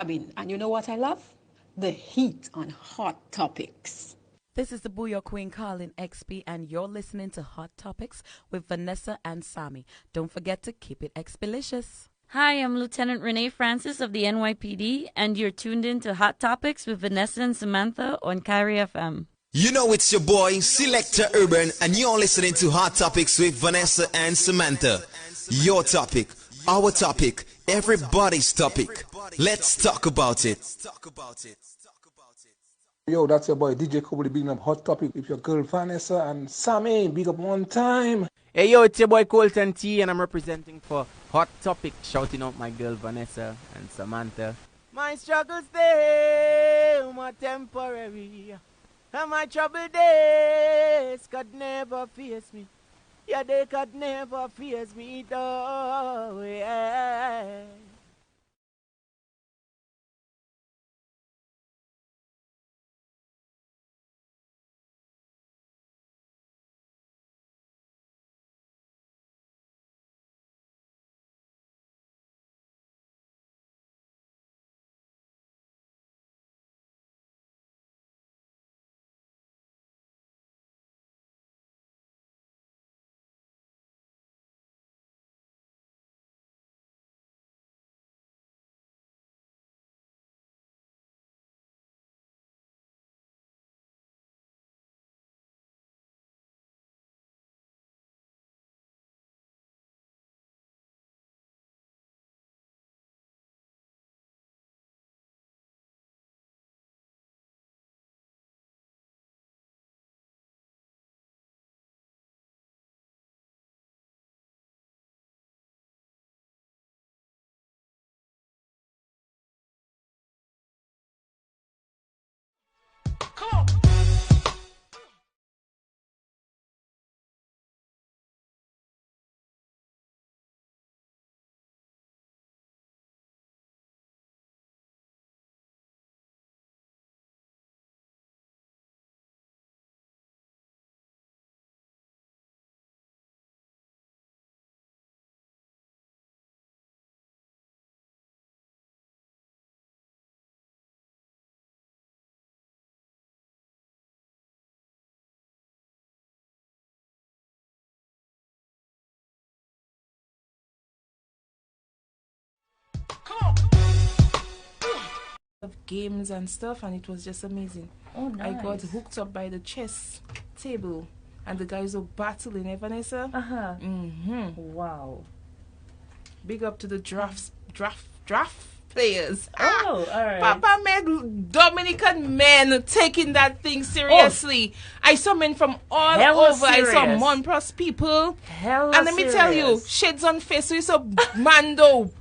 And you know what I love? The heat on hot topics. This is the Booyah Queen Carlin XP, and you're listening to Hot Topics with Vanessa and Sammy. Don't forget to keep it expelicious. Hi, I'm Lieutenant Renee Francis of the NYPD, and you're tuned in to Hot Topics with Vanessa and Samantha on Kyrie FM. You know it's your boy, Selector Urban, and you're listening to Hot Topics with Vanessa and Samantha. Your topic, our topic, everybody's topic. Let's talk about it. Yo, that's your boy DJ Koboli being up Hot Topic with your girl Vanessa and Sammy. Big up one time. Hey yo, it's your boy Colton T, and I'm representing for Hot Topic, shouting out my girl Vanessa and Samantha. My struggles they are temporary, and my troubled days could never face me. Yeah, they could never face me though. Yeah. Of games and stuff, and it was just amazing. Oh, nice. I got hooked up by the chess table, and the guys were battling, Vanessa. Wow. Big up to the draft players. Oh, all right. Papa made Dominican men taking that thing seriously. I saw men from all Hella over. I saw serious. Monpros people. Hella And let me tell you, serious. shades on face. So you saw Mando,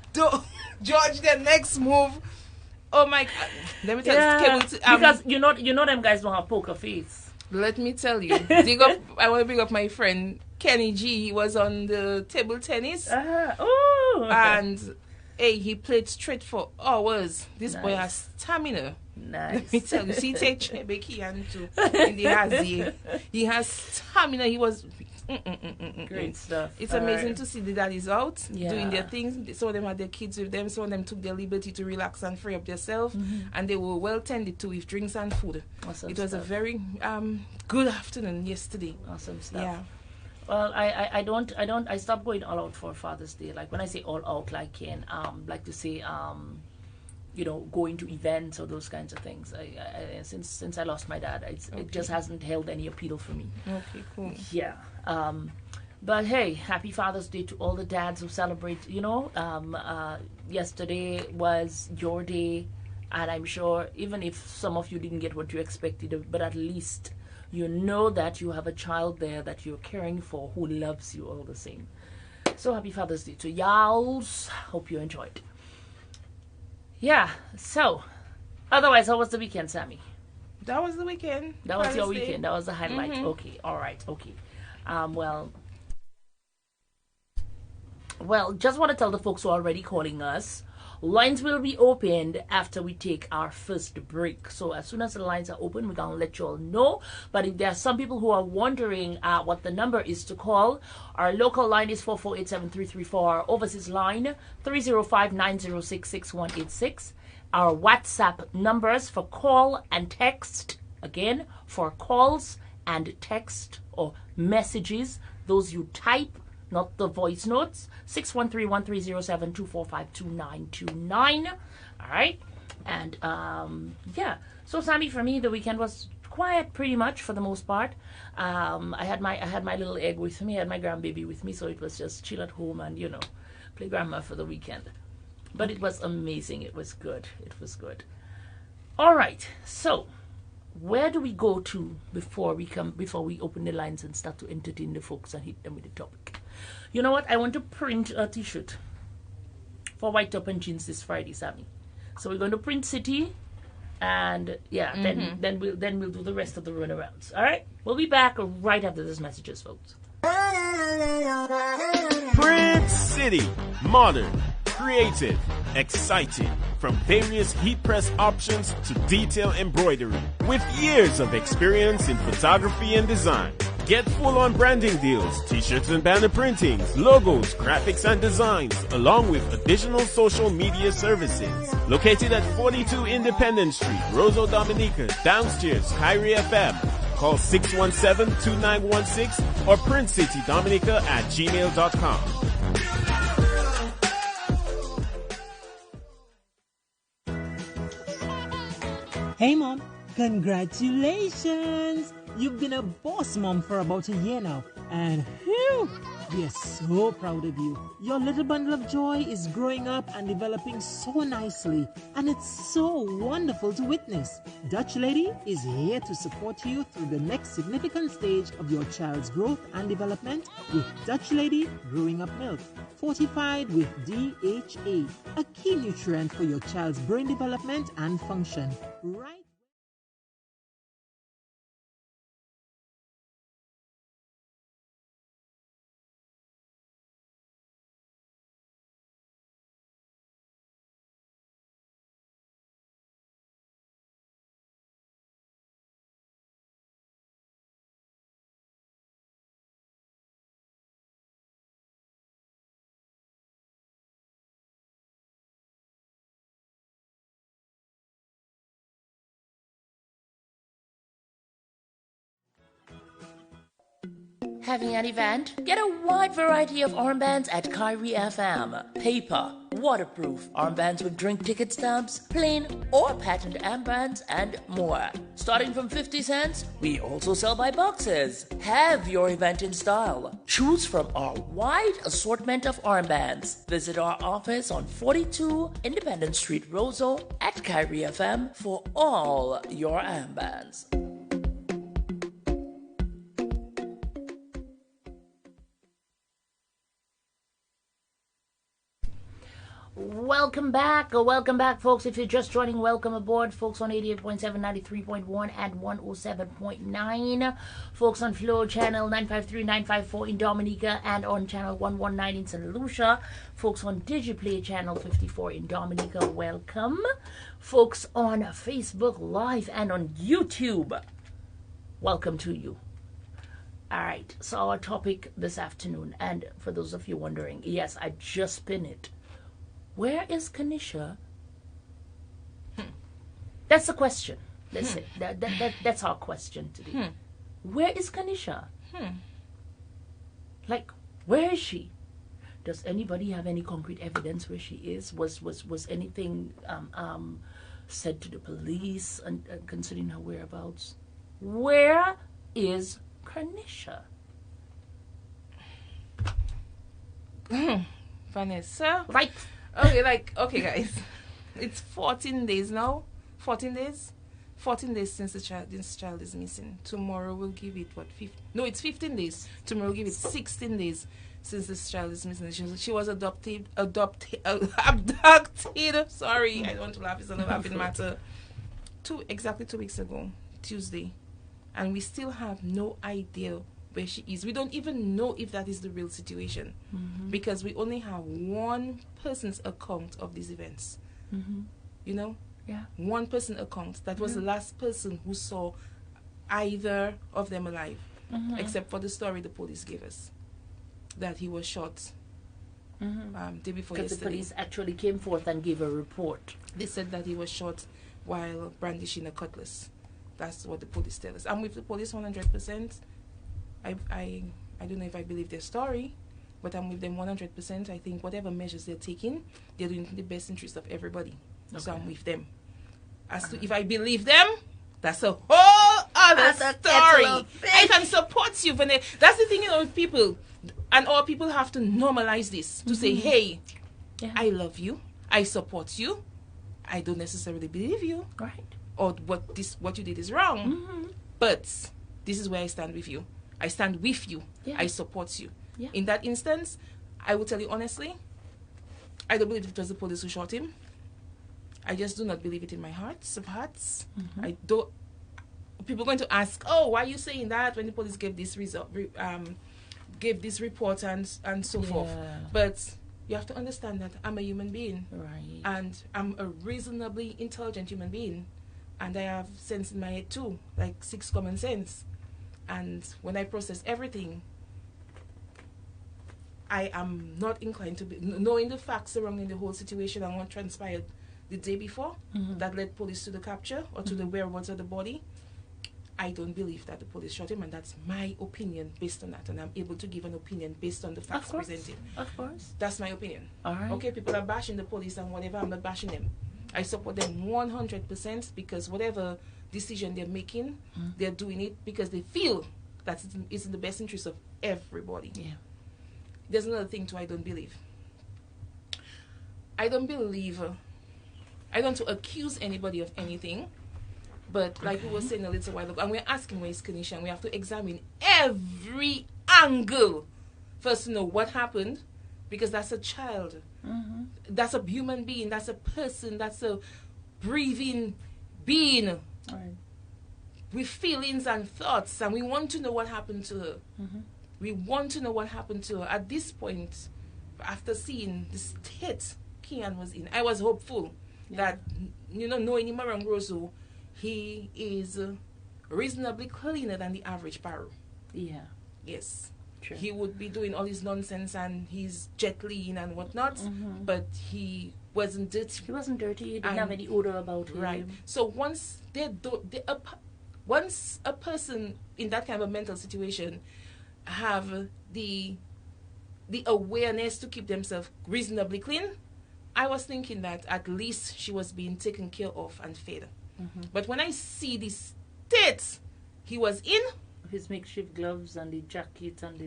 George, the next move. Oh my God! Let me tell you, because you know them guys don't have poker face. let me tell you, I want to big up my friend Kenny G. He was on the table tennis, Oh. and hey, he played straight for hours. This boy Nice. has stamina. Nice. Let me tell you, see, take Chebeki and to in the Hazi. He has stamina. He was. Great stuff. It's All amazing right. to see the daddies out Yeah. doing their things. Some of them had their kids with them. Some of them took their liberty to relax and free up themselves, and they were well tended to with drinks and food. Awesome It was a stuff. very good afternoon yesterday. Awesome stuff. Yeah. Well, I stopped going all out for Father's Day. Like when I say all out, like to say going to events or those kinds of things. I since I lost my dad, it just hasn't held any appeal for me. Okay, cool. Yeah. But hey, happy Father's Day to all the dads who celebrate. Yesterday was your day, and I'm sure even if some of you didn't get what you expected, but at least you know that you have a child there that you're caring for who loves you all the same. So happy Father's Day to y'alls. Hope you enjoyed. Yeah. So, otherwise, how was the weekend, Sammy? That was the weekend. That was your Father's Day. weekend. That was the highlight. Okay. All right. Okay. Well, just want to tell the folks who are already calling us, lines will be opened after we take our first break. So as soon as the lines are open, we're going to let you all know. But if there are some people who are wondering what the number is to call, our local line is 4487334. Our overseas line, 305-906-6186. our WhatsApp numbers for call and text. Again, for calls and text or messages, those you type, not the voice notes. 613-1307-245-2929. All right. And yeah. So Sammy, for me, the weekend was quiet pretty much for the most part. I had my little egg with me, I had my grandbaby with me, so it was just chill at home and play grandma for the weekend. But it was amazing. It was good. It was good. All right. So where do we go to before we open the lines and start to entertain the folks and hit them with the topic? You know what? I want to print a t-shirt for White Top and Jeans this Friday, Sammy. So we're going to print City, and yeah, then we'll do the rest of the runarounds. All right, we'll be back right after these messages, folks. Print City, modern, creative, exciting, from various heat press options to detail embroidery. With years of experience in photography and design, get full-on branding deals, t-shirts and banner printings, logos, graphics and designs, along with additional social media services. Located at 42 Independence Street, Roseau, Dominica, downstairs, Kyrie FM. Call 617-2916 or printcitydominica@gmail.com. Hey mom, congratulations! You've been a boss mom for about a year now, and whew, we are so proud of you. Your little bundle of joy is growing up and developing so nicely, and it's so wonderful to witness. Dutch Lady is here to support you through the next significant stage of your child's growth and development with Dutch Lady Growing Up Milk, fortified with DHA, a key nutrient for your child's brain development and function. Right. Having an event? Get a wide variety of armbands at Kyrie FM. Paper, waterproof, armbands with drink ticket stamps, plain or patent armbands, and more. Starting from 50 cents, we also sell by boxes. Have your event in style. Choose from our wide assortment of armbands. Visit our office on 42 Independence Street, Roseau at Kyrie FM for all your armbands. Welcome back, folks. If you're just joining, welcome aboard, folks, on 88.7, 93.1, and 107.9. Folks on Flow Channel 953, 954 in Dominica, and on Channel 119 in St. Lucia. Folks on DigiPlay Channel 54 in Dominica, welcome. Folks on Facebook Live and on YouTube, welcome to you. All right, so our topic this afternoon, and for those of you wondering, yes, I just pinned it. Where is Kanisha? That's the question. Let's say that's our question today. Where is Kanisha? Like, where is she? Does anybody have any concrete evidence where she is? Was anything said to the police concerning her whereabouts? Where is Kanisha? Vanessa? Right. Okay, guys. It's 14 days now. 14 days? 14 days since this child is missing. Tomorrow we'll give it, it's 15 days. Tomorrow we'll give it 16 days since this child is missing. She was abducted. Sorry, I don't want to laugh. It's a laughing matter. Exactly 2 weeks ago, Tuesday. And we still have no idea where she is. We don't even know if that is the real situation, because we only have one person's account of these events. You know? Yeah. One person account. That was the last person who saw either of them alive, except for the story the police gave us, that he was shot day before Because the yesterday. police actually came forth and gave a report. They said that he was shot while brandishing a cutlass. That's what the police tell us. I'm with the police 100%. I don't know if I believe their story, but I'm with them 100%. I think whatever measures they're taking, they're doing in the best interest of everybody. So I'm with them. As to if I believe them, that's a whole other story. I can support you, Vanessa. That's the thing, with people. And all people have to normalize this to say, hey, I love you. I support you. I don't necessarily believe you. Right. Or what you did is wrong. But this is where I stand with you. I stand with you. I support you. In that instance, I will tell you honestly, I don't believe it was the police who shot him. I just do not believe it in my heart of hearts. I don't. People are going to ask, oh, why are you saying that when the police gave this gave this report and so forth? But you have to understand that I'm a human being, Right. and I'm a reasonably intelligent human being, and I have sense in my head too, like 6 common sense. And when I process everything, I am not inclined to be knowing the facts surrounding the whole situation and what transpired the day before that led police to the capture or to the whereabouts of the body. I don't believe that the police shot him, and that's my opinion based on that, and I'm able to give an opinion based on the facts presented. Of course. That's my opinion. All right. Okay, people are bashing the police and whatever, I'm not bashing them. I support them 100% because whatever decision they're making, they're doing it because they feel that it's in the best interest of everybody. Yeah. There's another thing too I don't believe. I don't believe, I don't want to accuse anybody of anything, but like we were saying a little while ago, and we're asking where is Kanisha, and we have to examine every angle first to know what happened, because that's a child. That's a human being, that's a person, that's a breathing being with feelings and thoughts, and we want to know what happened to her. We want to know what happened to her. At this point, after seeing the state Kian was in, I was hopeful that, knowing him around Roseau, he is reasonably cleaner than the average Paro. Yeah. Yes. True. He would be doing all his nonsense and he's jet lean and whatnot, but he wasn't dirty. He wasn't dirty. He didn't have any odor about him. Right. So once once a person in that kind of a mental situation have the awareness to keep themselves reasonably clean, I was thinking that at least she was being taken care of and fed. But when I see the state he was in, his makeshift gloves and the jacket and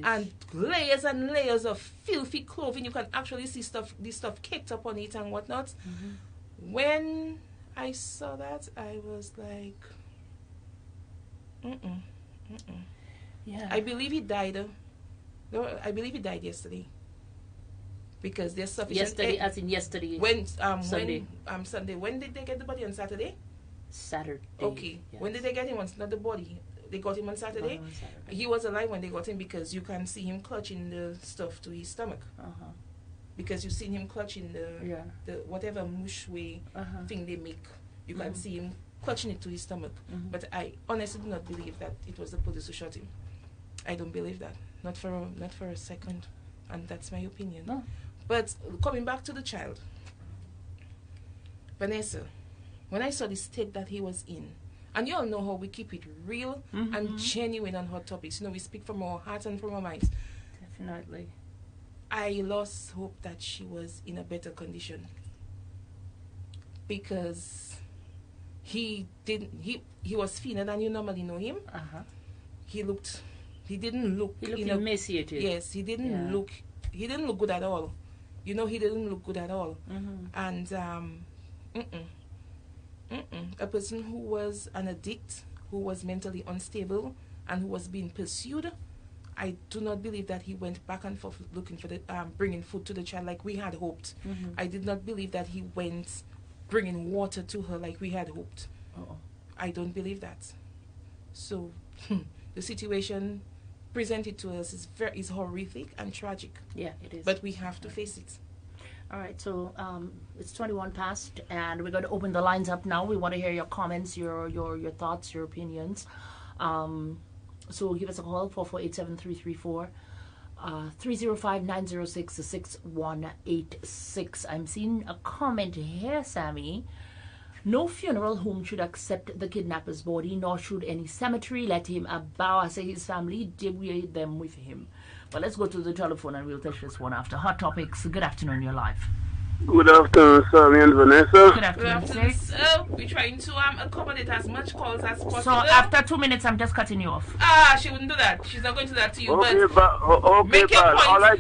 layers of filthy clothing, you can actually see this stuff caked up on it and whatnot. When I saw that, I was like, yeah. I believe he died. No, I believe he died yesterday. Because there's sufficient. Yesterday, as in yesterday. When Sunday. Sunday. When did they get the body on Saturday? Saturday. Okay. Yes. When did they get him? Not the body. They got him on Saturday. He was alive when they got him because you can see him clutching the stuff to his stomach. Because you seen him clutching the whatever mush way thing they make. You can see him clutching it to his stomach. But I honestly do not believe that it was the police who shot him. I don't believe that. Not for a second. And that's my opinion. No. But coming back to the child, Vanessa, when I saw the state that he was in, and you all know how we keep it real and genuine on Hot Topics. We speak from our hearts and from our minds. Definitely. I lost hope that she was in a better condition. Because he was thinner than you normally know him. He didn't look emaciated. Yes, he didn't look good at all. He didn't look good at all. And a person who was an addict, who was mentally unstable, and who was being pursued, I do not believe that he went back and forth looking for the bringing food to the child like we had hoped. I did not believe that he went bringing water to her like we had hoped. I don't believe that. So the situation presented to us is horrific and tragic. Yeah, it is. But we have to face it. All right, so it's 21 past, and we're going to open the lines up now. We want to hear your comments, your thoughts, your opinions. So give us a call, 448-7334. 305-906-6186. I'm seeing a comment here, Sammy. No funeral home should accept the kidnapper's body, nor should any cemetery let him bow. I say his family bury them with him. But let's go to the telephone and we'll touch this one after. Hot Topics. Good afternoon, you're live. Good afternoon, Sammy and Vanessa. Good afternoon, sir. We're trying to accommodate as much calls as possible. So after 2 minutes, I'm just cutting you off. She wouldn't do that. She's not going to do that to you. Okay, but okay, all I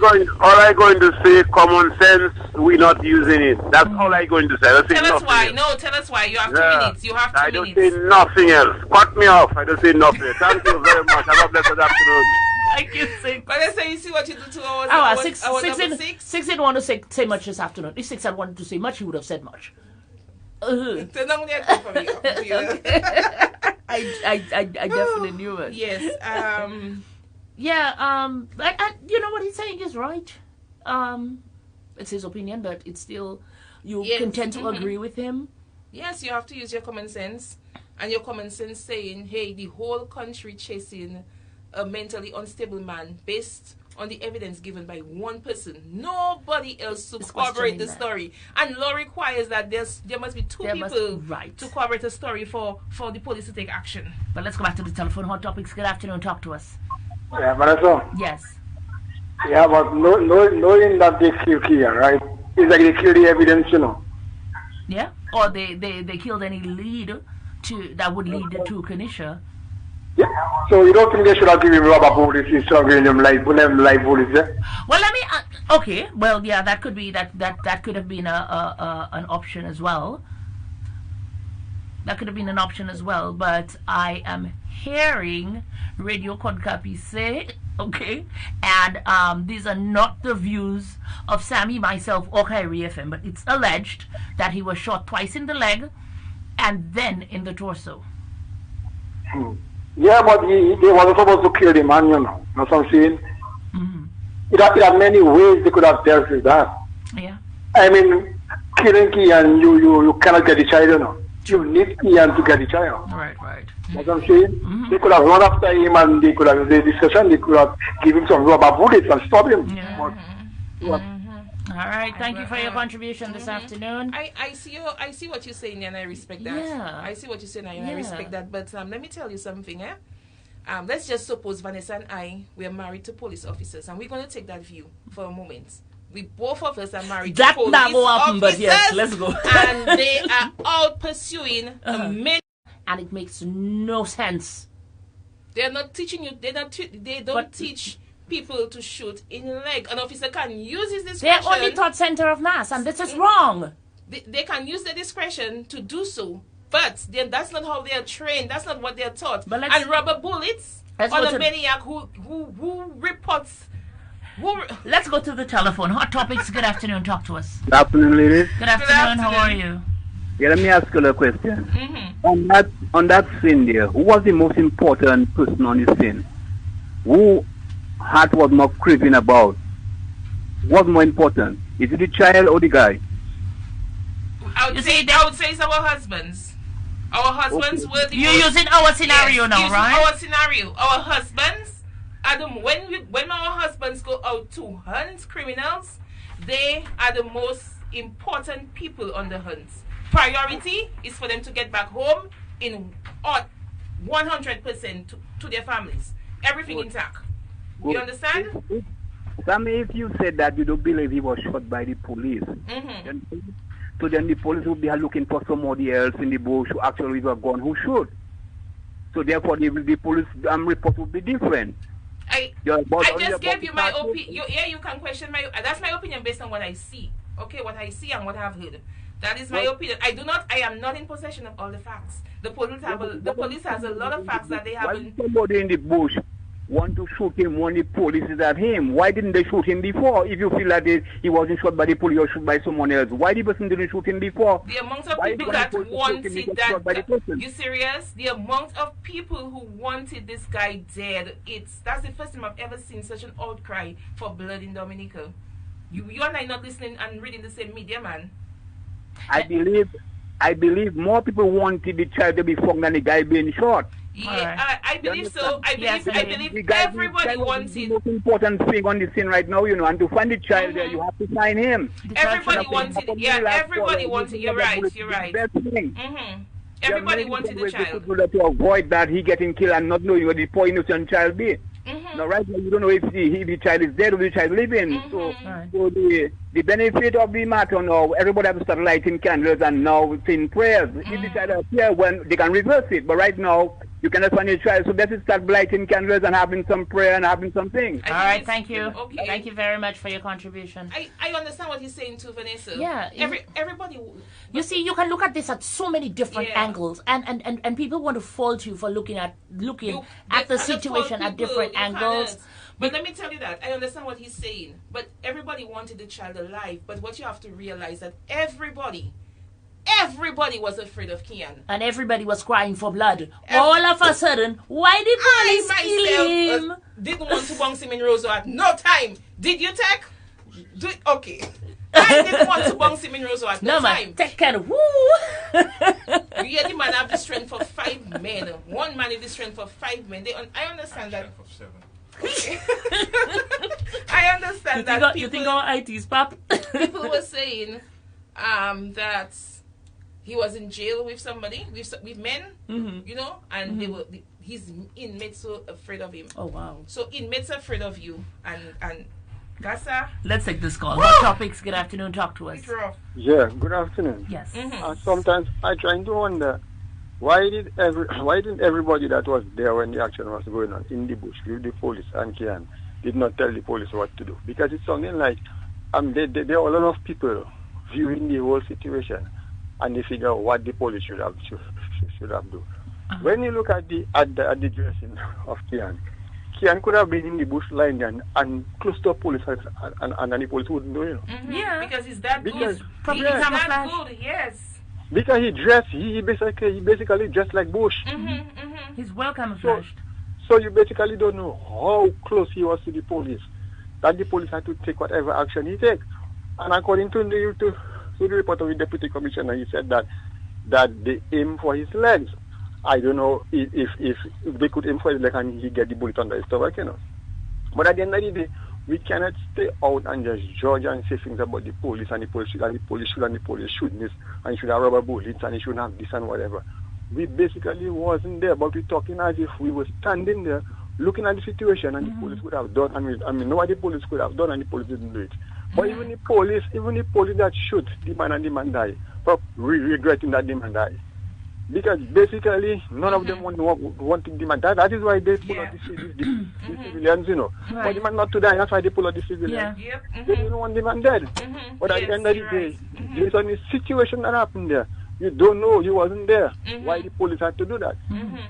going to say, common sense, we're not using it. That's all I going to say. Tell us why. Else. No, tell us why. You have 2 minutes. You have 2 minutes. I don't say nothing else. Cut me off. I don't say nothing. Thank you very much. Have a blessed afternoon. Thank you, Six. But let's say you see what you do to our Six didn't want to say much this afternoon. If Six had wanted to say much, he would have said much. I definitely knew it. Yes. You know what he's saying is right. It's his opinion, but it's still you can tend to agree with him. Yes, you have to use your common sense, and your common sense saying, "Hey, the whole country chasing a mentally unstable man based on the evidence given by one person, nobody else to corroborate the story." And law requires that there must be two people to corroborate a story for the police to take action. But let's go back to the telephone. Hot Topics. Good afternoon. Talk to us. Yeah, Vanessa. Yes. Yeah, but knowing that they killed Kia, right? It's like they killed the evidence, you know. Yeah, or they killed any lead that would lead to Kenesha. Yeah. So you don't think they should have given rubber bullets instead of giving them live bullets? Yeah? Well, let me. Okay. Well, yeah, that could be that could have been an option as well. That could have been an option as well. But I am hearing Radio Kodkapi say, okay, and these are not the views of Sammy, myself, or Kyrie FM, but it's alleged that he was shot twice in the leg and then in the torso. Yeah, but they were supposed to kill the man, you know. You know what I'm saying? Mm-hmm. It had many ways they could have dealt with that. Yeah. I mean, killing Kian, you cannot get the child, you know. You need Kian to get the child. Right. You know what I'm saying? Mm-hmm. They could have run after him and they could have the discussion, they could have given him some rubber bullets and stop him. Yeah. All right, thank you for your contribution this afternoon. I see what you're saying and I respect that. Yeah. I see what you're saying and I respect that. But let me tell you something, let's just suppose Vanessa and I were married to police officers, and we're going to take that view for a moment. We both of us are married to police officers, but yes, let's go. And they are out pursuing a man, and it makes no sense. They're not teaching you. They don't teach people to shoot in the leg. An officer can use his discretion. They're only taught center of mass, and this is wrong. They can use their discretion to do so, but then that's not how they are trained. That's not what they are taught. And rubber bullets on a maniac who reports. Let's go to the telephone. Hot Topics. Good afternoon. Talk to us. Good afternoon, ladies. Good afternoon. How are you? Yeah, let me ask you a question. Mm-hmm. On that scene there, who was the most important person on the scene? Who heart was more craving about? What's more important? Is it the child or the guy? I would say it's our husbands. Our husbands were the You're using our scenario now, right? Our scenario. Our husbands when our husbands go out to hunt criminals, they are the most important people on the hunts. Priority is for them to get back home in 100% to their families. Everything intact. You understand? Sammy, if you said that you don't believe he was shot by the police, so then the police would be looking for somebody else in the bush who actually was a gun who shoot. So therefore, the police report would be different. I just gave you my opinion. You can question my. That's my opinion based on what I see. Okay, what I see and what I've heard. That is my opinion. I am not in possession of all the facts. The police has a lot of facts that they haven't. Why somebody in the bush want to shoot him when the police is at him? Why didn't they shoot him before? If you feel that he wasn't shot by the police or shot by someone else, why the person didn't shoot him before? The amount of people that wanted that. You serious? The amount of people who wanted this guy dead. That's the first time I've ever seen such an outcry for blood in Dominica. You and I not listening and reading the same media, man. I believe more people wanted the child to be found than the guy being shot. Yeah, I believe so. I believe The guy- everybody the wants the it. most important thing on the scene right now, and to find the child there, you have to find him. Everybody wanted it. Yeah, everybody wanted. You're right. You're right. Best thing. Everybody wanted the child. To avoid that he getting killed and not knowing where the poor innocent child be. Now, right now, you don't know if the child is dead or the child living. So the benefit of the matter now, everybody has to start lighting candles and now saying prayers. If the child appears, when they can reverse it. But right now, you cannot find your child. So let's start lighting candles and having some prayer and having something. All right, thank you. Okay. Thank you very much for your contribution. I understand what he's saying too, Vanessa. Yeah. Everybody. You see, you can look at this at so many different angles, and people want to fault you for looking at the situation at different angles. But let me tell you that I understand what he's saying. But everybody wanted the child alive. But what you have to realize that everybody was afraid of Kian. And everybody was crying for blood. All of a sudden, why did police kill him? Didn't want to bounce him in Roseau at no time. Did you, Tech? Okay. I didn't want to bounce him in Roseau at no time. Tech can woo. Yeah, the man have the strength for 5 men. One man is the strength for 5 men. I understand that. I understand that. You think our IT's pop? People were saying that he was in jail with somebody, with men, and they were his inmates were afraid of him. Oh wow! So inmates are afraid of you, and Gasa. Let's take this call. Hot Topics. Good afternoon. Talk to us. Yeah. Good afternoon. Yes. Sometimes I try to wonder why didn't everybody that was there when the action was going on in the bush with the police and Kian did not tell the police what to do? Because it's something like there are a lot of people viewing the whole situation and they figure out what the police should have done. When you look at the dressing of Kian could have been in the bush line and close to police and the police wouldn't know, Yeah, because he's that good. He's that good, yes. Because he basically dressed like Bush. He's well camouflaged. So you basically don't know how close he was to the police, that the police had to take whatever action he take. And according to the report of the deputy commissioner, he said that they aim for his legs. I don't know if they could aim for his leg and he get the bullet under his stomach, But at the end of the day, we cannot stay out and just judge and say things about the police and the police should and the police should this and should have rubber bullets and he shouldn't have this and whatever. We basically wasn't there, but we're talking as if we were standing there looking at the situation and the police would have done. I mean, know what the police could have done and the police didn't do it. But even the police that shoot the man and the man die, regretting that the man died. Because basically, none of them want to demand that. That is why they pull out the civilians, Right. But the man not to die, that's why they pull out the civilians. Yeah. They don't want the man dead. But at the end of the day, there's only situation that happened there. You don't know, you wasn't there. Why the police had to do that?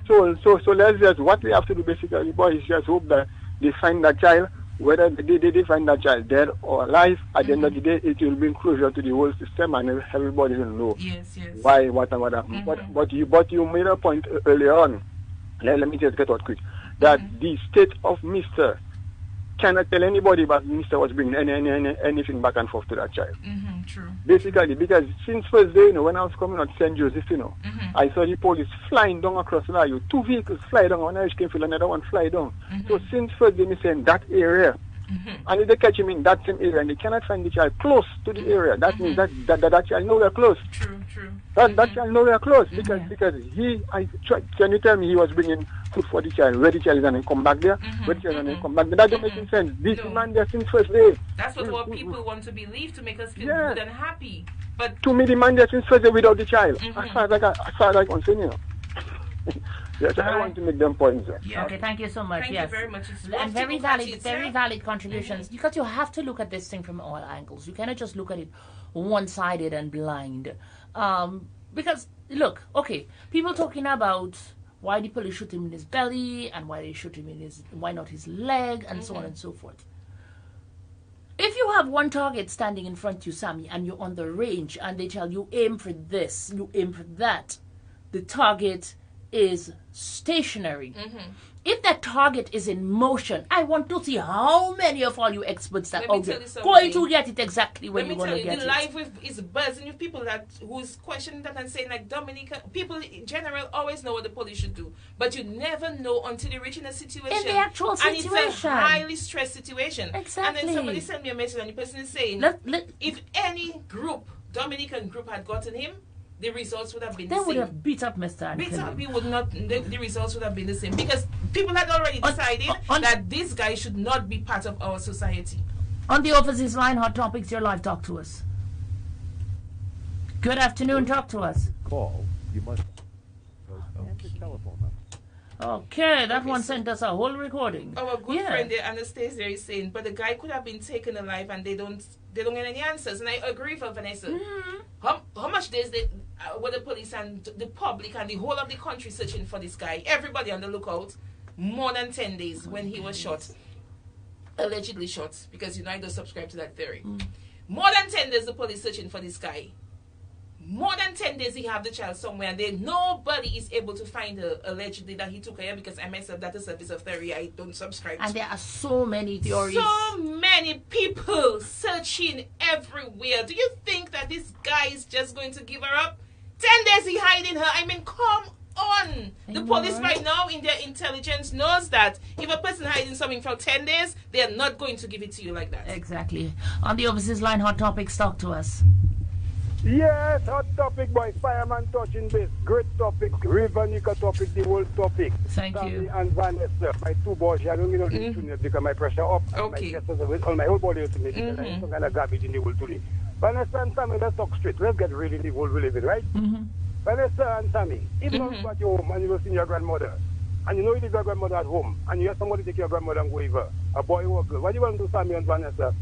So let's just, what we have to do basically, boys, is just hope that they find that child. Whether they find that child dead or alive, at the end of the day, it will bring closure to the whole system, and everybody will know why, what, and what happened. But you made a point earlier on. Let me just get out quick. That the state of Mr. cannot tell anybody that Mr. was bringing anything back and forth to that child. True. Basically, because since first day, when I was coming out St. Joseph, I saw the police flying down across Layo. 2 vehicles fly down, one Irish Kingfield, another one fly down. So since first day, me saying that area, and if they catch him in that same area and they cannot find the child close to the area, that means that child nowhere close. True. That child nowhere close because can you tell me he was bringing food for the child, where the child is and then come back there, where the child is and then come back there? That don't make any sense. This man there since first day. That's what people want to believe to make us feel good and happy. But to me, the man there since first day without the child. As far as I can say, Yes, I want to make them points. Yeah. Okay, thank you so much. Thank you very much. And very valid contributions. Because you have to look at this thing from all angles. You cannot just look at it one-sided and blind. Because look, okay, people talking about why the police shoot him in his belly and why they shoot him why not his leg and so on and so forth. If you have one target standing in front of you, Sammy, and you're on the range and they tell you aim for this, you aim for that, the target is stationary. If that target is in motion, I want to see how many of all you experts that are going to get it exactly when you want to get it. The life is buzzing with people who's questioning that and saying like Dominica. People in general always know what the police should do, but you never know until you reach in a situation. In the actual situation, and it's a highly stressed situation. Exactly. And then somebody sent me a message, and the person is saying, if any Dominican group had gotten him, the results would have been the same. They would have beat up Mr. He would not. The results would have been the same because people had already decided that this guy should not be part of our society. On the office's line, Hot Topics, you're live. Talk to us. Good afternoon. Talk to us. Call. You must answer telephone number. Okay, that one sent us a whole recording. Our good friend there, Anastasia, is saying, but the guy could have been taken alive and they don't get any answers. And I agree with Vanessa. How much days were the police and the public and the whole of the country searching for this guy? Everybody on the lookout. More than 10 days when he was shot. Allegedly shot. Because I don't subscribe to that theory. More than 10 days the police searching for this guy. More than 10 days he have the child somewhere and nobody is able to find her allegedly that he took her here because I myself, that is a piece of theory I don't subscribe to. And there are so many theories. So many people searching everywhere. Do you think that this guy is just going to give her up? 10 days he hiding her. I mean, come on. The police right now in their intelligence knows that if a person hiding something for 10 days, they are not going to give it to you like that. Exactly. On the overseas line, Hot Topics, talk to us. Yes, hot topic, boy. Fireman touching base. Great topic. River Nika topic, the whole topic. Thank Sammy you. and Vanessa, my two boys. I don't mean to because my pressure up. Okay. On my whole body to me. Because I have some kind of garbage in the world today. Vanessa and Sammy, let's talk straight. Let's get really in the world we live in, right? Vanessa and Sammy, if you got your home and you go see your grandmother, and you know you leave your grandmother at home, and you have somebody take your grandmother and go over, a boy or a girl, what do you want to do, Sammy and Vanessa?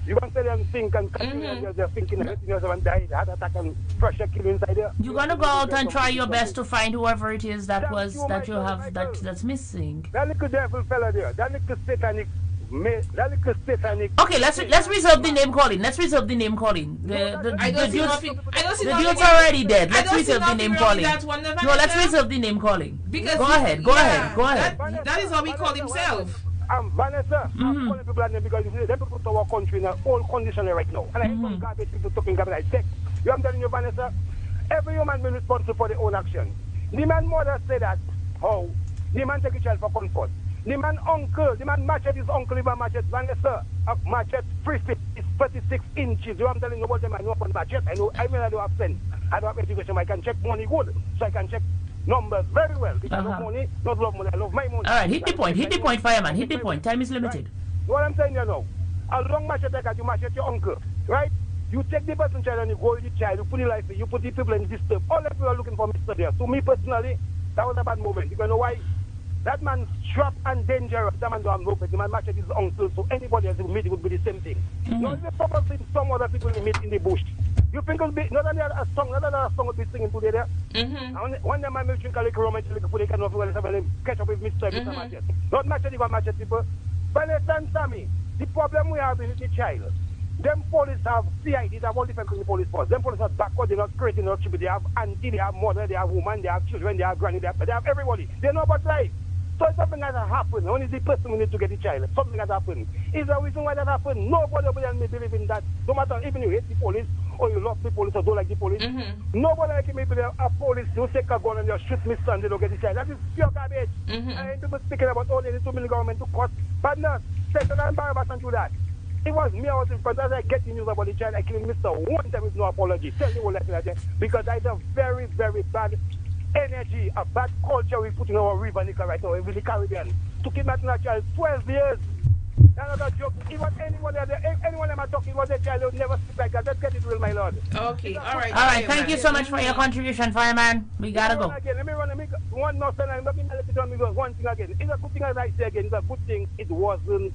You want to tell them think and continue they're thinking everything else and die, heart attack and pressure kill inside there. You're gonna go out and try your best to find whoever it is that's missing. That little devil fella there, that little satanic. Okay, let's reserve the name calling. Let's reserve the name calling. The dude's already dead. Let's reserve the name calling. No, let's reserve the name calling. Go ahead. That is how he called himself. Vanessa, I'm calling people at them because they put our country in a whole condition right now. And I hate some garbage people talking garbage. I take. I'm telling you, Vanessa, every human being responsible for their own action. The man mother said that, how? The man take a child for comfort. The man uncle, the man machete his uncle, even machete. Vanessa, a machete 3 feet is 36 inches. You know I'm telling you about them, I know upon machete. I know, I don't have sense. I don't have education. I can check money good. So I can check numbers very well. Because I love money, not love money. I love my money. All right, hit the point, fireman. Hit the point. Time is limited. Right. What I'm saying here now, a long machete you machete your uncle, right? You take the person child and you go with the child, you put the life, you put the people in disturb. All the people are looking for Mr. there. To me personally, that was a bad moment. You know why? That man's trapped and dangerous. That man don't have no pet. The man machete his uncle, so anybody else who meet it would be the same thing. Now, if you probably see some other people meet in the bush, you think it will be, not only a song would be singing today there. And one day man will drink a little rum and little food, they can catch up with Mr. Machete. Not machete, but machete people. Vanessa and Sammy, the problem we have is the child. Them police have CID, they have all different in the police force. Them police are backward, they're not creating no tribute. They have auntie, they have mother, they have woman, they have children, they have granny, they have everybody. They know about life. So if something has happened, only the person who needs to get the child. Something has happened. Is there a reason why that happened? Nobody may believe in that. No matter even you hate the police, or you love the police, or don't like the police. Nobody like me believe a police who take a gun and just shoot me son, they don't get the child. That is pure garbage. And people speaking about all the 2 million government to cost. But no, Senator and Barabbas and do that. It was me, I was in front, as I get the news about the child, I killed Mr. one time with no apology. Tell me what like that, because that's a very, very bad energy, a bad culture we put in our river Nika right now, in the Caribbean. To kidnap a child 12 years. Another joke. Even anyone I'm talking about a child, they would never speak like that. Let's get it real, my lord. Okay, all right. All right, thank you so much for your contribution, fireman. We gotta go. Again, let me one more time. I'm not going to let it on me go. One thing again. It's a good thing, as I say again, it's a good thing it wasn't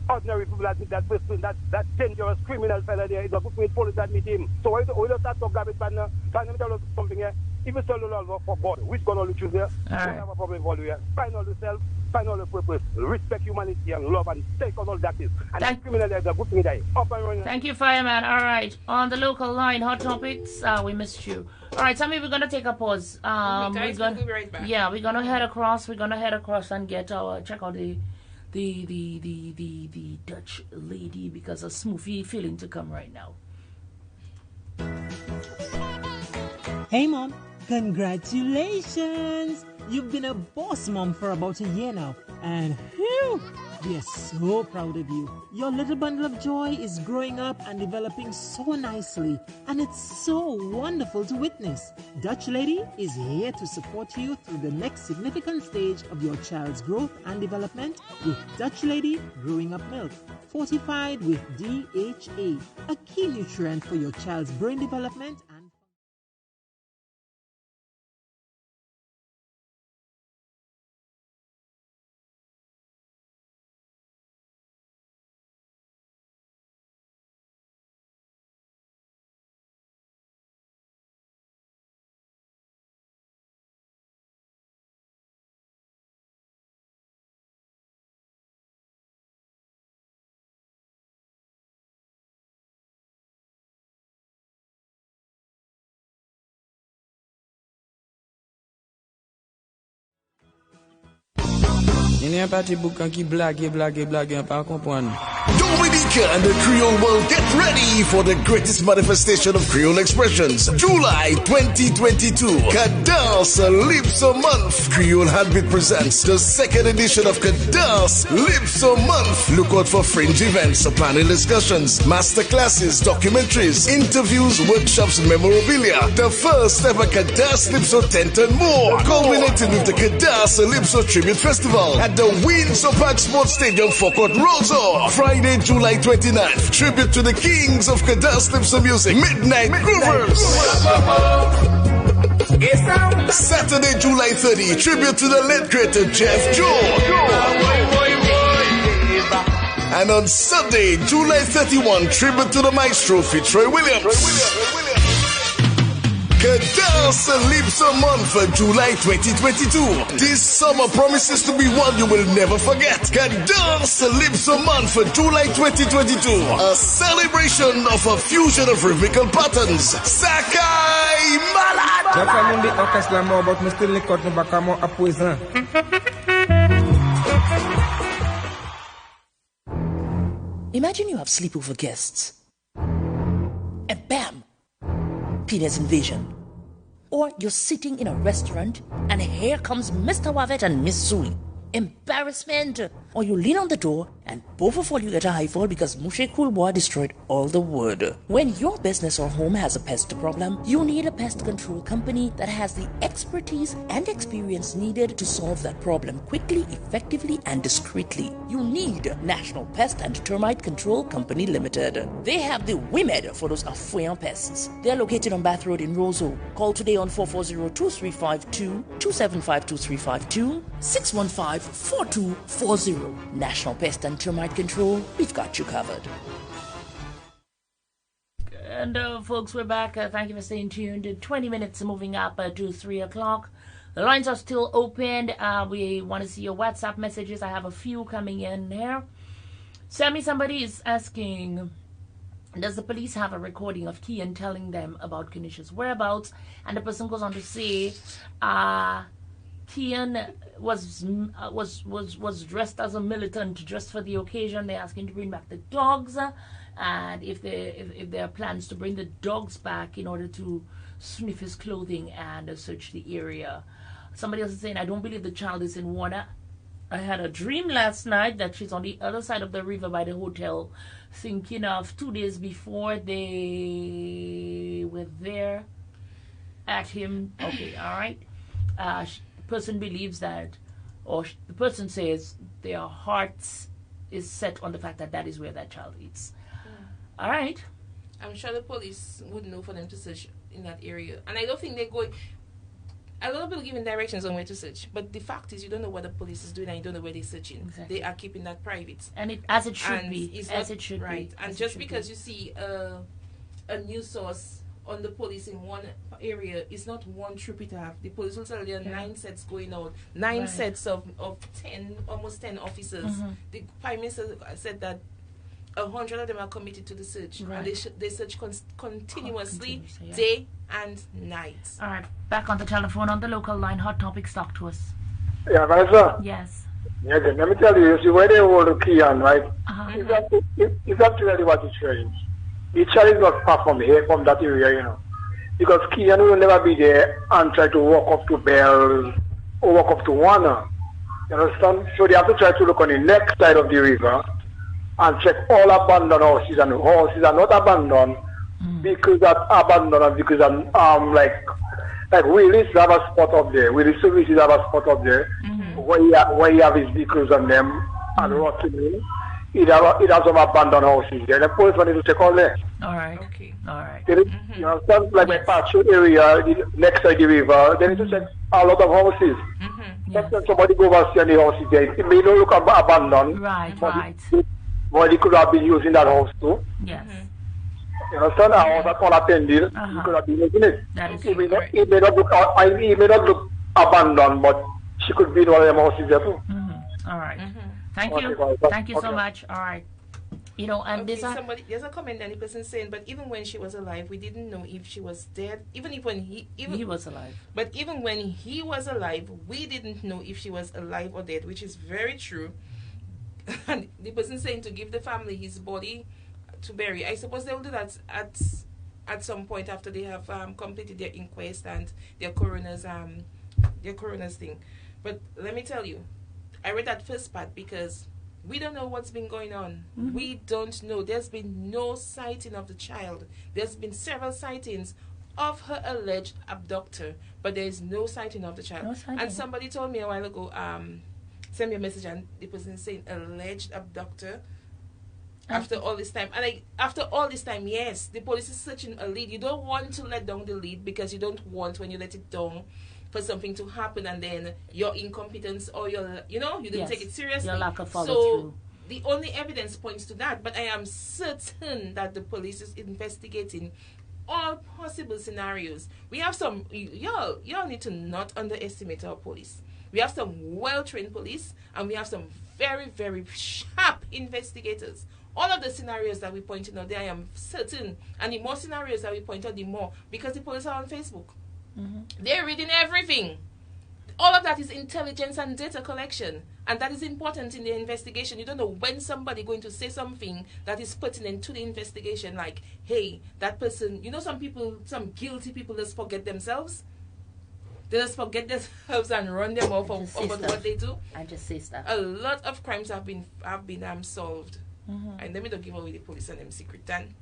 ordinary people that meet that person, that dangerous criminal fella there. It's a good thing police that meet him. So we don't start to garbage, but now, let me tell you something here. If you sell all for God, which gun will you choose there? You have a problem for you here. Find out yourself. final purpose, respect humanity and love and take on all that is. And criminal is a good thing there. Thank you, Fireman. All right. On the local line, Hot Topics, we missed you. All right, Sammy, we're going to take a pause. Guys, we'll be right back. Yeah, we're going to head across. We're going to head across and check out the Dutch lady, because a smoothie feeling to come right now. Hey, Mom. Congratulations! You've been a boss mom for about a year now, and whew, we are so proud of you. Your little bundle of joy is growing up and developing so nicely, and it's so wonderful to witness. Dutch Lady is here to support you through the next significant stage of your child's growth and development with Dutch Lady Growing Up Milk, fortified with DHA, a key nutrient for your child's brain development and Il n'y a pas de boucan qui blague, pas comprendre. Dominica and the Creole world get ready for the greatest manifestation of Creole expressions. July 2022, Cadence Lipso Month. Creole Heartbeat presents the second edition of Cadence Lipso Month. Look out for fringe events, panel discussions, master classes, documentaries, interviews, workshops, memorabilia. The first ever Cadence Lipso tent and more. Culminating with the Cadence Lipso Tribute Festival at the Windsor Park Sports Stadium, Fort Rosa. Friday, July 29th, tribute to the kings of Cadence Lipso music, Midnight Groovers. Saturday, July 30, tribute to the late great Jeff Joe. And on Sunday, July 31, tribute to the maestro, Fitzroy Williams. Cadence Lipso Month for July 2022. This summer promises to be one you will never forget. Cadence Lipso Month for July 2022. A celebration of a fusion of rhythmical patterns. Sakai Malad! Imagine you have sleepover guests. And bam! Penis invasion. Or you're sitting in a restaurant and here comes Mr. Wavet and Miss Suli. Embarrassment. Or you lean on the door and both of you get a high fall because Mouche Cool Boy destroyed all the wood. When your business or home has a pest problem, you need a pest control company that has the expertise and experience needed to solve that problem quickly, effectively, and discreetly. You need National Pest and Termite Control Company Limited. They have the WIMED for those affluent pests. They're located on Bath Road in Roseau. Call today on 440-2352, 275-2352, 615-4240. National Pest and Termite Control, we've got you covered. And folks, we're back. Thank you for staying tuned. 20 minutes moving up to 3 o'clock. The lines are still open. We want to see your WhatsApp messages. I have a few coming in here. Sammy, somebody is asking, does the police have a recording of Kian telling them about Kenisha's whereabouts? And the person goes on to say, Kian was dressed as a militant just for the occasion. They're asking to bring back the dogs, and if there are plans to bring the dogs back in order to sniff his clothing and search the area. Somebody else is saying, I don't believe the child is in water. I had a dream last night that she's on the other side of the river by the hotel, thinking of 2 days before they were there at him. Okay, all right. Person believes that, or the person says their hearts is set on the fact that that is where that child is. All right. I'm sure the police would know for them to search in that area, and I don't think they're going. A lot of people giving directions on where to search, but the fact is you don't know what the police is doing and you don't know where they're searching. Exactly. They are keeping that private, and it should be. And just because you see a news source on the police in one area is not one troop it have. The police will tell you 9 sets going out, 9 sets of 10, almost 10 officers. The Prime Minister said that 100 of them are committed to the search, and they search continuously, day and night. All right, back on the telephone on the local line. Hot Topics, talk to us. Yeah, Vanessa. Yes. Yeah, then let me tell you, you see where they hold the key on, right? Is that really what it's showing? The child is not far from here, from that area, you know. Because Kian will never be there and try to walk up to Bell or walk up to Warner. You understand? So they have to try to look on the next side of the river and check all abandoned houses, and houses are not abandoned because that abandoned and because like Willis have a spot up there. Willis Services have a spot up there where he have his vehicles on them and rotting. It has some abandoned houses there. The police wanted to check all there. All right. Okay. All right. You know, sounds like my patrol area next side of the river. They need to check a lot of houses. Sometimes somebody go over see the houses there. It may not look abandoned. Right. But they could have been using that house too. Yes. You understand? Or that all attended. You could have been using it. That is it may not look abandoned, but she could be in one of them houses there too. All right. Thank you. Thank you so much. All right. You know, and there's was alive. But even when he was alive, we didn't know if she was alive or dead, which is very true. And the person saying to give the family his body to bury. I suppose they will do that at some point after they have completed their inquest and their coroner's thing. But let me tell you, I read that first part because we don't know what's been going on. We don't know. There's been no sighting of the child. There's been several sightings of her alleged abductor, but there is no sighting of the child. No sighting. And somebody told me a while ago, send me a message, and the person saying alleged abductor. After all this time, after all this time, yes, the police is searching a lead. You don't want to let down the lead because you don't want, when you let it down, for something to happen and then your incompetence or you didn't take it seriously. Your lack of follow through. The only evidence points to that, but I am certain that the police is investigating all possible scenarios. We have some, y'all need to not underestimate our police. We have some well-trained police and we have some very, very sharp investigators. All of the scenarios that we pointed out there, I am certain, and the more scenarios that we point out, the more, because the police are on Facebook. They're reading everything. All of that is intelligence and data collection, and that is important in the investigation. You don't know when somebody going to say something that is pertinent to the investigation, like, hey, that person, some people, some guilty people just forget themselves. They just forget themselves and run them off of what they do. I just say stuff. A lot of crimes have been solved. And let me not give away the police and them secret then.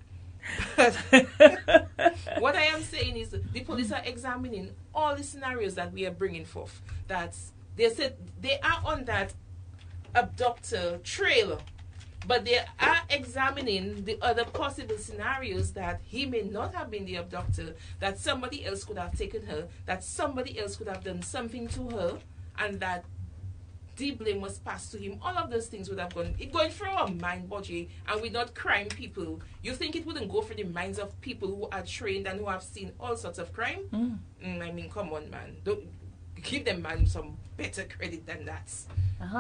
What I am saying is the police are examining all the scenarios that we are bringing forth. That they said they are on that abductor trail, but they are examining the other possible scenarios that he may not have been the abductor, that somebody else could have taken her, that somebody else could have done something to her, and that the blame was passed to him. All of those things would have going through our mind, Bodgy, and we're not crime people. You think it wouldn't go through the minds of people who are trained and who have seen all sorts of crime? I mean, come on, man. Don't give them, man, some better credit than that.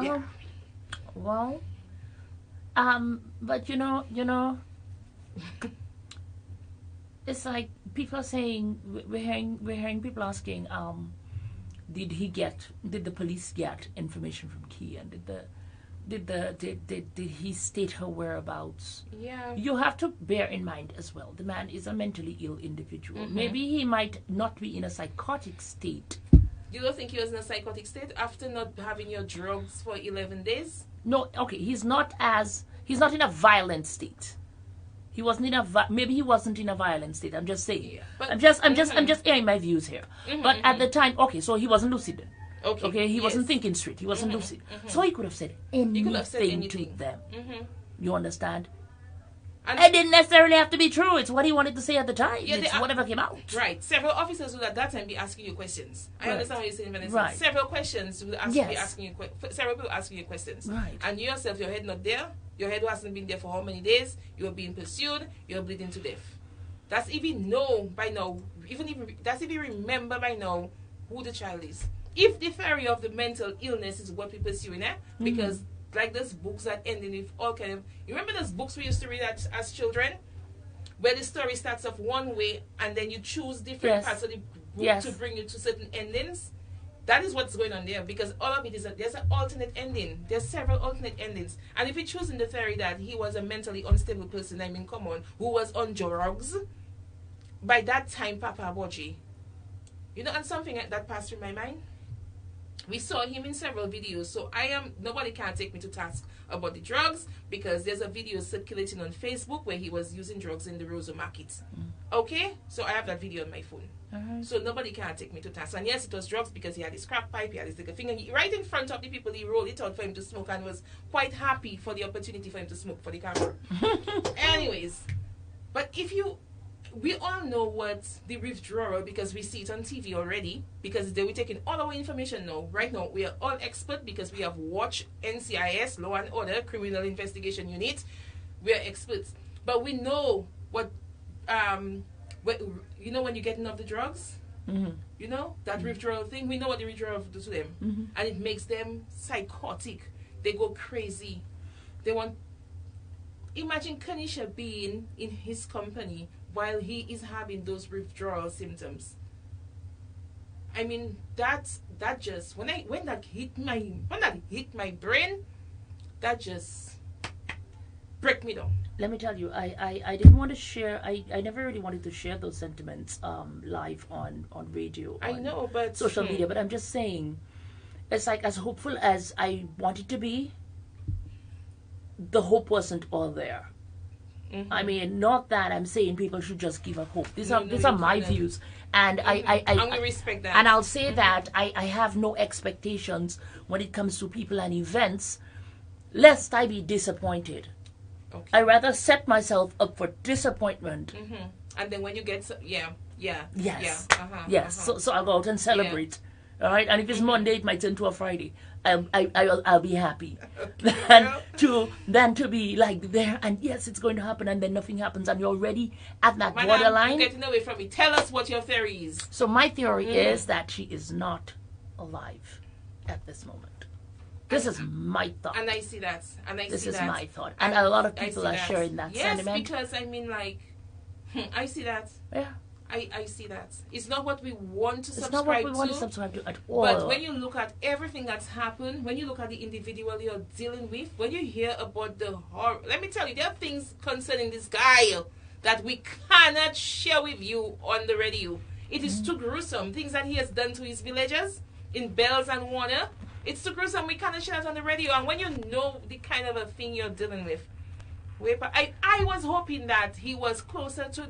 Yeah. Well, but you know, it's like people are saying, we're hearing people asking, did the police get information from Kian? Did he state her whereabouts? Yeah. You have to bear in mind as well, the man is a mentally ill individual. Maybe he might not be in a psychotic state. You don't think he was in a psychotic state after not having your drugs for 11 days? No, okay, he's not in a violent state. He wasn't in maybe he wasn't in a violent state. I'm just saying. Yeah, but, I'm just airing my views here. But at the time, okay, so he wasn't lucid. Okay, he wasn't thinking straight. He wasn't lucid. So he could have said anything to them. You understand? And it didn't necessarily have to be true. It's what he wanted to say at the time. Yeah, it's whatever came out. Right. Several officers would at that time be asking you questions. I understand what you're saying, Vanessa. Right. Several questions will be asking you. Several people asking you questions. Right. And you yourself, your head not there. Your head hasn't been there for how many days? You're being pursued. You're bleeding to death. That's if he know by now, that's if he remember by now who the child is. If the theory of the mental illness is what we're pursuing, because like those books that ending with all kind of, you remember those books we used to read as children, where the story starts off one way and then you choose different parts of the book to bring you to certain endings. That is what's going on there, because all of it is there's an alternate ending. There's several alternate endings. And if you're choosing the theory that he was a mentally unstable person, come on, who was on drugs, by that time, Papa Boji, and something that passed through my mind, we saw him in several videos. So nobody can take me to task about the drugs, because there's a video circulating on Facebook where he was using drugs in the Rosa market. Okay? So I have that video on my phone. So nobody can take me to task. And yes, it was drugs, because he had his crack pipe, he had his little finger. Right in front of the people, he rolled it out for him to smoke and was quite happy for the opportunity for him to smoke for the camera. Anyways, but we all know what the withdrawal, because we see it on TV already, because they were taking all our information now. Right now, we are all expert, because we have watched NCIS, Law and Order, Criminal Investigation Unit. We are experts. But we know what, when you're getting off the drugs, that withdrawal thing, we know what the withdrawal does to them. And it makes them psychotic. They go crazy. Imagine Kanisha being in his company while he is having those withdrawal symptoms. I mean, that just when that hit my brain, that just break me down. Let me tell you, I didn't want to share. I never really wanted to share those sentiments live on radio. I know, but social media. But I'm just saying, it's like, as hopeful as I wanted to be, the hope wasn't all there. I mean, not that I'm saying people should just give up hope. These are my views, and I respect that. And I'll say that I have no expectations when it comes to people and events, lest I be disappointed. Okay. I rather set myself up for disappointment. And then when you get so I'll go out and celebrate. All right, and if it's Monday, it might turn to a Friday. I'll be happy. Than to be like there and yes, it's going to happen, and then nothing happens, and you're already at that borderline. You're getting away from me. Tell us what your theory is. So my theory is that she is not alive at this moment. This is my thought. And I see that. This is my thought. And a lot of people are sharing that sentiment. Yes, because I mean, like, I see that. Yeah. I see that. It's not what we want to subscribe to. It's not what we want to subscribe to at all. But when you look at everything that's happened, when you look at the individual you're dealing with, when you hear about the horror, let me tell you, there are things concerning this guy that we cannot share with you on the radio. It is too gruesome. Things that he has done to his villagers in Bells and Warner, it's too gruesome. We cannot share it on the radio. And when you know the kind of a thing you're dealing with, I was hoping that he was closer to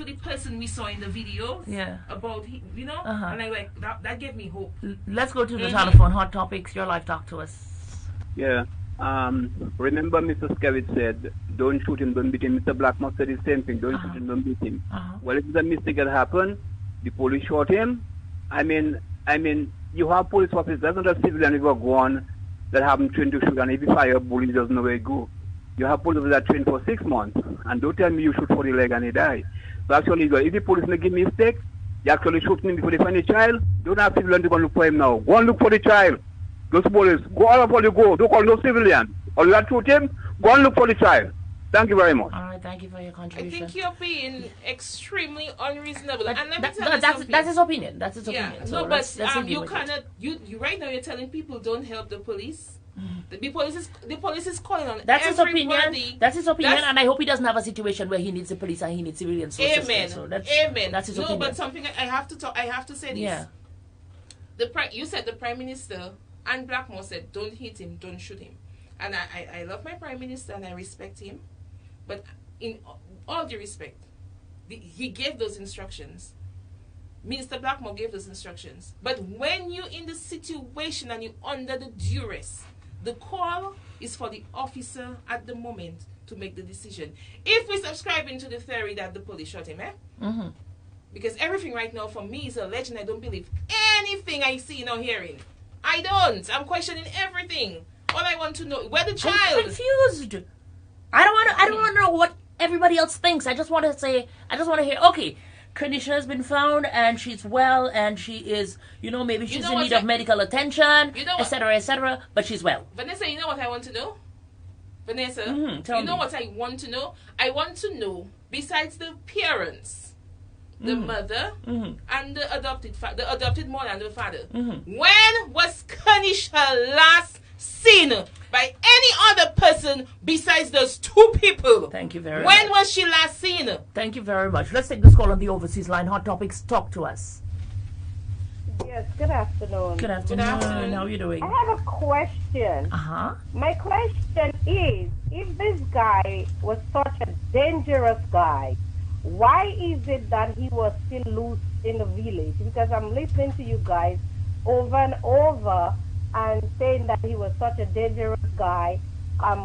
the person we saw in the video. Yeah. About and I like that gave me hope. Let's go to the telephone. Hot Topics. Your life, talk to us. Yeah. Remember, Mr. Skerritt said, "Don't shoot him, don't beat him." Mr. Blackmore said the same thing. Don't shoot him, don't beat him. Well, if it's a mistake that happened, the police shot him. I mean, you have police officers. That's not a civilian who go on that haven't trained to shoot, and if you fire a bullet, he doesn't know where to go. You have police that trained for 6 months, and don't tell me you shoot for the leg and he die. So actually, if the police make a mistake, you actually shoot him before they find the child. Don't have civilian to go and look for him now. Go and look for the child. Those police, go all over you go. Don't call no civilian. Or you have to shoot him, go and look for the child. Thank you very much. All right, thank you for your contribution. I think you're being extremely unreasonable. And let me tell you something. That's his opinion. That's his opinion. Yeah. So no, but you cannot. You right now you're telling people don't help the police. The police is calling on that's everybody. His opinion. That's his opinion, and I hope he doesn't have a situation where he needs the police and he needs civilians. Amen. So Amen. That's his opinion. No, but something I have to say this. Yeah. You said the Prime Minister and Blackmore said don't hit him, don't shoot him, and I love my Prime Minister and I respect him, but in all due respect, he gave those instructions. Minister Blackmore gave those instructions. But when you're in the situation and you're under the duress, the call is for the officer at the moment to make the decision. If we're subscribing to the theory that the police shot him, because everything right now for me is a legend. I don't believe anything I see or hearing. I don't. I'm questioning everything. All I want to know, where the child? I'm confused. I don't want to know what everybody else thinks. I just want to hear, okay, Kanisha has been found and she's well and she is, maybe she's in need of medical attention, etc., etc., but she's well. Vanessa, you know what I want to know? Vanessa, tell me. What I want to know? I want to know, besides the parents, the mother, and the adopted mother and the father, when was Kanisha last seen by any other person besides those two people? Thank you very much. When was she last seen? Thank you very much. Let's take this call on the overseas line. Hot Topics, talk to us. Yes, good afternoon. Good afternoon. How are you doing? I have a question. My question is, if this guy was such a dangerous guy, why is it that he was still loose in the village? Because I'm listening to you guys over and over and saying that he was such a dangerous guy,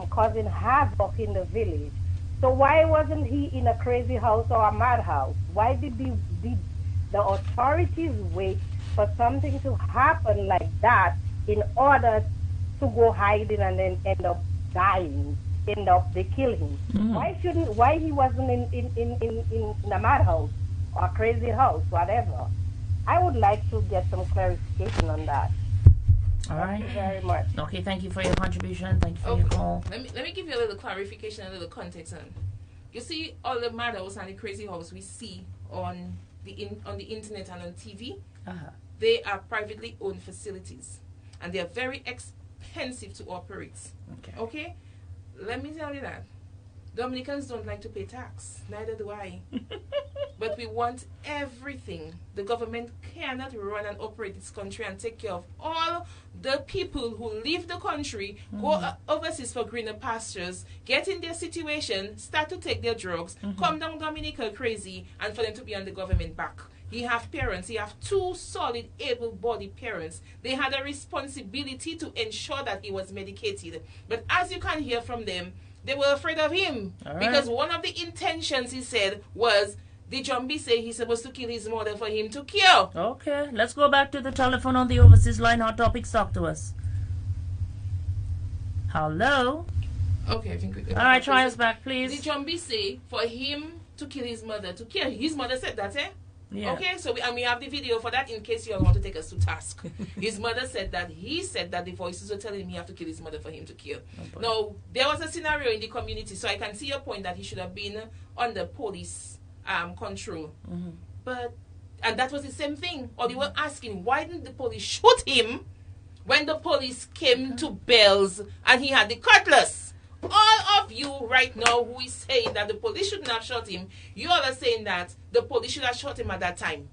causing havoc in the village. So why wasn't he in a crazy house or a madhouse? Why did the authorities wait for something to happen like that in order to go hiding and then end up dying? They kill him. Why he wasn't in a madhouse or a crazy house, whatever? I would like to get some clarification on that. All right. Thank you very much. Okay, thank you for your contribution. Thank you for your call. Let me give you a little clarification, a little context. You see, all the madhouse and the crazy house we see on the internet and on TV, they are privately owned facilities, and they are very expensive to operate. Okay? Let me tell you that Dominicans don't like to pay tax. Neither do I. But we want everything. The government cannot run and operate this country and take care of all the people who leave the country, go overseas for greener pastures, get in their situation, start to take their drugs, come down Dominica crazy, and for them to be on the government back. He have parents. He have two solid, able-bodied parents. They had a responsibility to ensure that he was medicated. But as you can hear from them, they were afraid of him. Because one of the intentions, he said, was the Jumbie say he's supposed to kill his mother for him to cure. Okay, let's go back to the telephone on the overseas line. Hot Topics, talk to us. Hello? Okay, I think we could. All right, try us back, please. The Jumbie say for him to kill his mother, to kill his mother said that, eh? Yeah. Okay, so we have the video for that in case you all want to take us to task. His mother said that he said that the voices were telling him he have to kill his mother for him to kill. Now, there was a scenario in the community, so I can see your point that he should have been under police control. And that was the same thing. Or they were asking, why didn't the police shoot him when the police came to Bells and he had the cutlass? All of you right now who is saying that the police shouldn't have shot him, you all are saying that the police should have shot him at that time.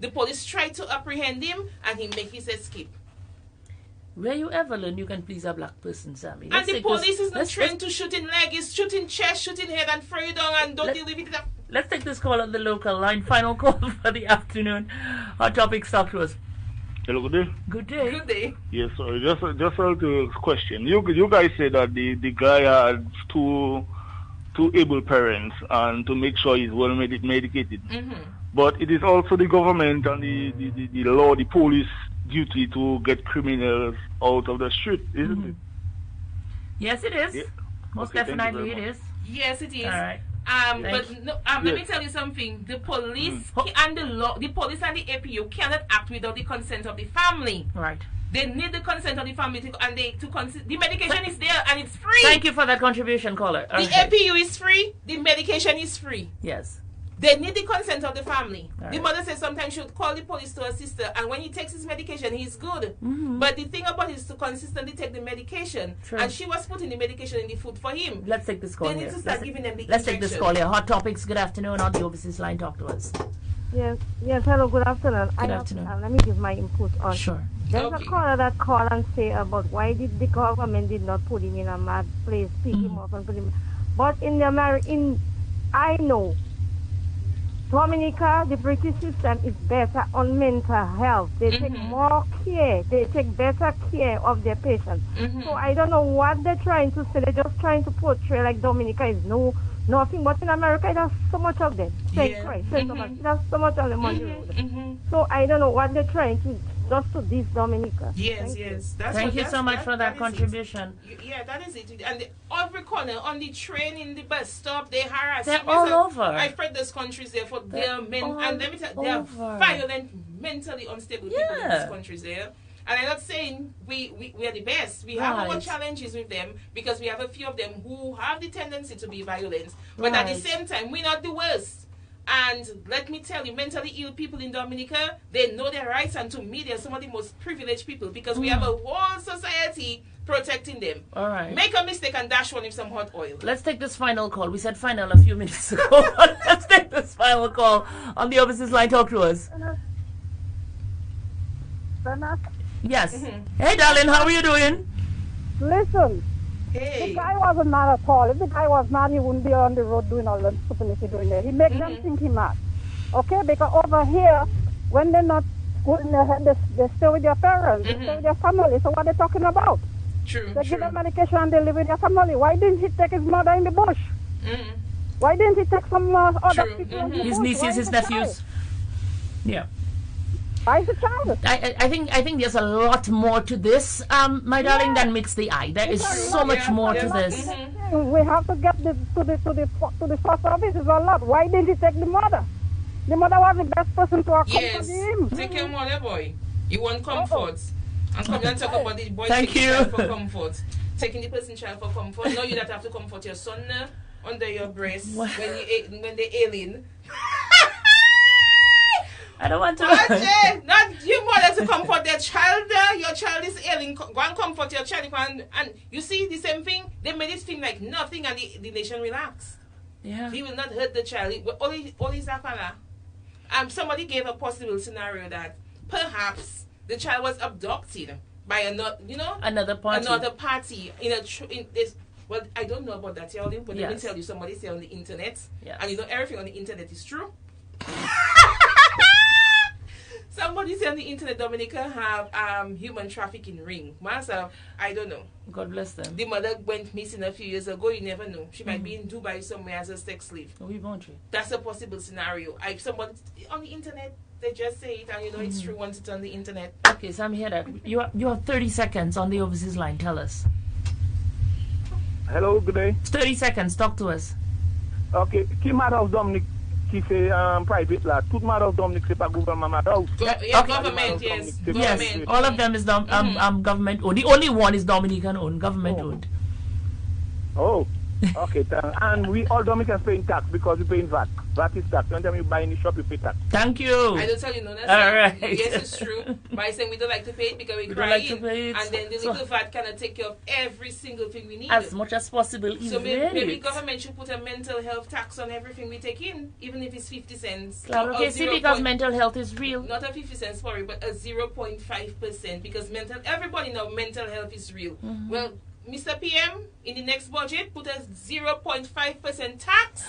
The police tried to apprehend him and he made his escape. Where you ever learn you can please a black person, Sammy? And the police is not trained to shoot in leg, it's shooting chest, shooting head and throw you down and don't deal with it up. Let's take this call on the local line. Final call for the afternoon. Hot Topics, talk to us. Hello, good day. Good day. Good day. Yes, sorry. Just a question. You guys said that the guy had two able parents and to make sure he's well medicated. But it is also the government and the law, the police duty to get criminals out of the street, isn't it? Yes, it is. Yeah. Most Okay, definitely it is. Yes, it is. All right. Let me tell you something. The police and the law, the police and the APU cannot act without the consent of the family. Right. They need the consent of the family the medication is there and it's free. Thank you for that contribution, caller. The APU is free. The medication is free. Yes. They need the consent of the family. All the right. mother says sometimes she would call the police to assist her, and when he takes his medication, he's good. But the thing about it is to consistently take the medication. True. And she was putting the medication in the food for him. Let's take this call They here. need to start giving them the Let's take this injection. call here. Hot Topics, good afternoon. On the overseas line, talk to us. Yes, hello, good afternoon. Good afternoon. Let me give my input on. Sure. There's a caller that called and say about why did the government did not put him in a mad place, pick him up and put him. But I know Dominica, the British system is better on mental health. They take more care. They take better care of their patients. So I don't know what they're trying to say. They're just trying to portray like Dominica is nothing. But in America, there's so much of them. Say so much. There's so much of them on the road. So I don't know what they're trying to just to this Dominica. Yes, yes. Thank you so much for that contribution. Yeah, that is it. And every corner, on the train, in the bus stop, they harass. They're all over. I've read those countries there for their men, and let me tell you, they are violent, mentally unstable people in these countries there. And I'm not saying we are the best. We have our challenges with them because we have a few of them who have the tendency to be violent. But at the same time, we're not the worst. And let me tell you, mentally ill people in Dominica, they know their rights, and to me, they're some of the most privileged people because we have a whole society protecting them. All right. Make a mistake and dash one with some hot oil. Let's take this final call. We said final a few minutes ago. Let's take this final call on the overseas line. Talk to us. Yes. Hey, darling, how are you doing? Listen. Hey. The guy wasn't mad at all. If the guy was mad, he wouldn't be on the road doing all the stupidness he's doing there. He makes them think he's mad. Okay? Because over here, when they're not good in their head, they stay with their parents, they stay with their family. So what are they talking about? True. They give them medication and they live with their family. Why didn't he take his mother in the bush? Why didn't he take some other people in the bush? His nieces, his nephews. Yeah. Why is the child? I think there's a lot more to this, my darling, than meets the eye. There is so much more to this. We have to get to the first office. Is a lot. Why didn't he take the mother? The mother was the best person to accompany him. Take your mother, boy. You want comfort. And come and talk about the boy taking the child for comfort. Taking the person child for comfort. No, you don't have to comfort your son under your breast when they alien. I don't want to. Not you mother to comfort their child. Your child is ailing. Go and comfort your child. And you see the same thing. They made it seem like nothing, and the nation relaxed. Yeah. He will not hurt the child. Only somebody gave a possible scenario that perhaps the child was abducted by another party in this. Well, I don't know about that, but let me tell you, somebody say on the internet, and everything on the internet is true. Somebody say on the internet, Dominica have human trafficking ring. Myself, I don't know. God bless them. The mother went missing a few years ago. You never know. She might be in Dubai somewhere as a sex slave. That's a possible scenario. Somebody on the internet, they just say it, and it's true once it's on the internet. Okay, so I'm here. That you have 30 seconds on the overseas line. Tell us. Hello, good day. 30 seconds. Talk to us. Okay, qui matter of Dominic qui fait private là, tout matter of Dominic c'est pas gouvernement matter. Government, yes. Yes, all of them is government owned. The only one is Dominican owned, government owned. Oh, okay. And we all Dominicans paying tax because we paying VAT. VAT is tax. Anytime you buy in the shop, you pay tax. Thank you. I don't tell you no. That's all right. Yes, it's true. By saying we don't like to pay it because we cry like and then the little VAT cannot take care of every single thing we need. As much as possible. So maybe government should put a mental health tax on everything we take in, even if it's 50 cents. Okay, see, because mental health is real. Not a 50 cents, sorry, but a 0.5% because everybody knows mental health is real. Well, Mr. PM, in the next budget, put a 0.5% tax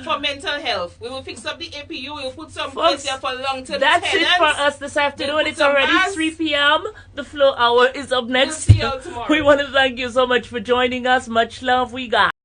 for mental health. We will fix up the APU. We will put some place there for long-term That's tenants. it for us this afternoon. It's already 3 p.m. The flow hour is up next. We'll see you all tomorrow. We want to thank you so much for joining us. Much love we got.